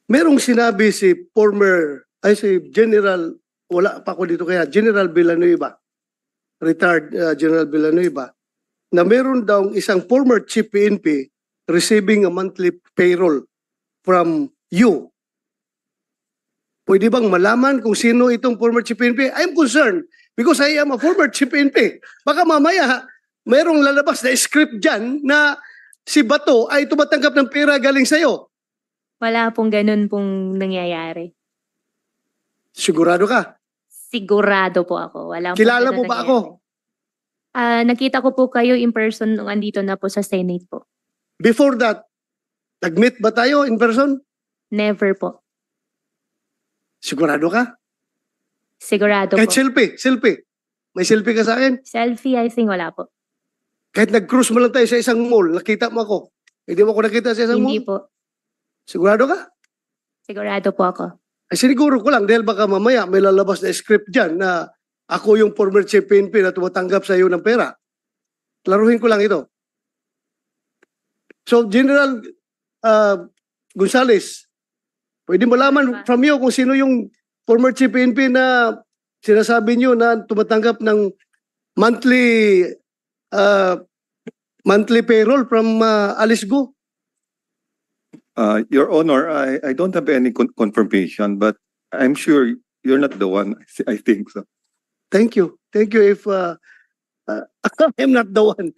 merong sinabi si General, wala pa ako dito kaya, General Villanueva, retired General Villanueva, na meron daw isang former chief PNP receiving a monthly payroll from you. Pwede bang malaman kung sino itong former chief PNP? I'm concerned because I am a former chief PNP. Baka mamaya, merong lalabas na script dyan na si Bato ay tumatanggap ng pera galing sa'yo. Wala pong ganun pong nangyayari. Sigurado ka? Sigurado po ako. Wala pong Kilala ganun mo ba nangyayari. ako? Nakita ko po kayo in person nung andito na po sa Senate po. Before that, nag-meet ba tayo in person? Never po. Sigurado ka? Sigurado Kahit po. selfie. May selfie ka sa akin? Selfie, I think wala po. Kahit nag-cruise mo lang tayo sa isang mall, nakita mo ako. Hindi mo ako nakita sa isang Hindi mall? po. Sigurado ka? Sigurado po ako. Ay siniguro ko lang dahil baka mamaya may lalabas na script dyan na ako yung former chief PNP na tumatanggap sa iyo ng pera. Klaruhin ko lang ito. So General Gonzales, pwede malaman from you kung sino yung former chief PNP na sinasabi niyo na tumatanggap ng monthly payroll from Alice Go? Your Honor, I don't have any confirmation, but I'm sure you're not the one. I think so. Thank you. Thank you if I'm not the one.